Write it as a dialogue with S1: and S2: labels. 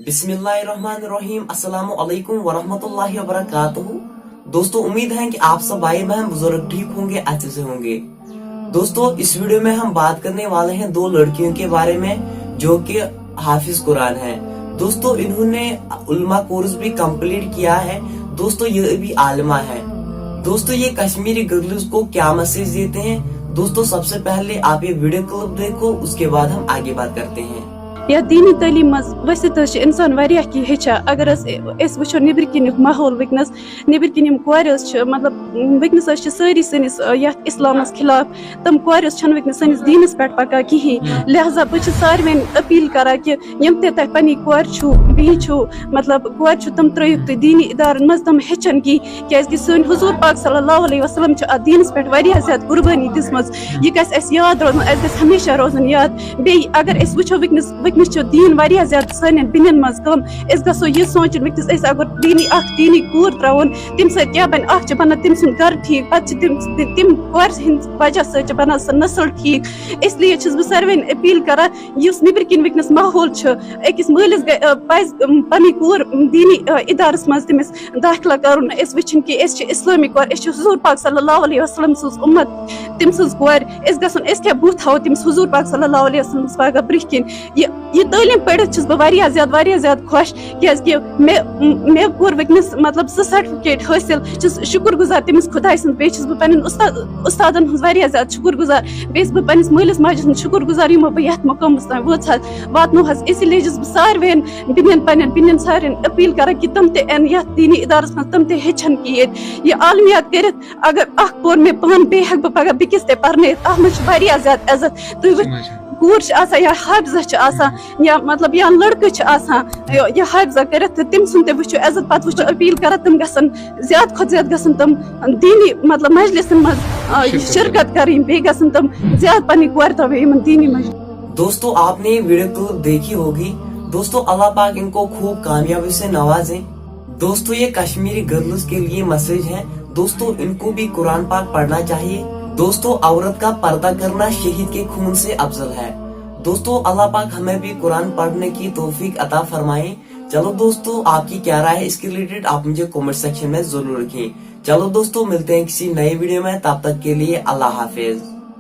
S1: बिस्मिल्लाहिर्रहमानिर्रहीम, अस्सलामु अलैकुम वरहमतुल्लाहि वबरकातुहू। दोस्तों, उम्मीद है कि आप सब भाई बहन बुजुर्ग ठीक होंगे, अच्छे से होंगे। दोस्तों, इस वीडियो में हम बात करने वाले हैं दो लड़कियों के बारे में जो कि हाफिज कुरान हैं। दोस्तों, इन्होंने उलमा कोर्स भी कंप्लीट किया है। दोस्तों, ये भी आलिमा है। दोस्तों, ये कश्मीरी गर्ल्स को क्या मैसेज देते हैं? दोस्तों, सबसे पहले आप ये वीडियो क्लिप देखो, उसके बाद हम आगे बात करते हैं।
S2: या दीनी तालीम मज वसित इंसान वारिया की हेचा अगर अस वो निबर किन माहौल वनस निबर किन कोर मतलब वनस सारी सनिस इस्लामस खिलाफ तम कोर वनस सनिस दीनस पे पका कहें। लिहाजा बस सारे अपील करा कि यम ते पन कोर बी मतलब कोर तम त्रो तुम दीनी इदारन मज तम हेचन की क्या सन हुजूर पाक सल्लल्लाहु अलैहि वसल्लम दीनस पे ज्यादा कुर्बानी दिसम। यह गस याद रोजन हमेशा रोजन याद। बे अगर वो वनस दीन वारिया ज्यादा सन बिन मज कम गो यह सोचन वनस अगर दीनी कूर त्रोन तम क्या बन बना तम सुन घर ठीक तम कोर वजह से बना सह नस्ल ठीक। इसलिए बह सारे अपील करा निबर किन वनस माहौल अकिस मालिस पज पन कूर दीनी इदारस मज तमिस दाखिला कर वचन कि इस्लामी कोर हुजूर पाक सल्लल्लाहु अलैहि वसल्लम सुज उम्मत तम सज कोर क्या बुह थो तमिस हुजूर पाक सल्लल्लाहु अलैहि वसल्लम पगह ब्रह किन यह तालीम पढ़ित बह ज्यादा खुश क्या मे कोर वनस मतलब सर्टिफिकेट हासिल शुक्र गुजार तमिस खुदा सद बे बह पन उस्तादन ज्यादा शुक्र गुजार बे बह पन्निस मालिस माजि शुक्र गुजार यमो बह यथ मुकामस तान वातनो। इसलिए बह सारे बिन सारे अपील कर कि तम दीनी इदारस मज तम हेचन कि यह आलमियात कर अगर पोर मे पान बे हेक बह पगह बिकिस ते पर्न अत मज ज्यादा इज्जत कूर या हाफजा या मतलब या लड़के या हाफजा कर तम सुन वो इज्जत पत वो अपील कर तम ज्यादा खुद ज्यादा तम दीनी मतलब मजलिसन मज शिरकत करें बे तम ज्यादा पन कोर तवे दीनी मज।
S1: दोस्तों, आपने ये वीडियो क्लिप देखी होगी। दोस्तों, अल्लाह पाक इनको खूब कामयाबी से नवाजे। दोस्तों, ये कश्मीरी गर्ल्स के लिए मैसेज है। दोस्तों, इनको भी कुरान पाक पढ़ना चाहिए। दोस्तों, औरत का पर्दा करना शहीद के खून से अफजल है। दोस्तों, अल्लाह पाक हमें भी कुरान पढ़ने की तौफीक अता फरमाए। चलो दोस्तों, आपकी क्या राय है इसके रिलेटेड आप मुझे कमेंट सेक्शन में जरूर लिखें। चलो दोस्तों, मिलते हैं किसी नए वीडियो में, तब तक के लिए अल्लाह हाफिज।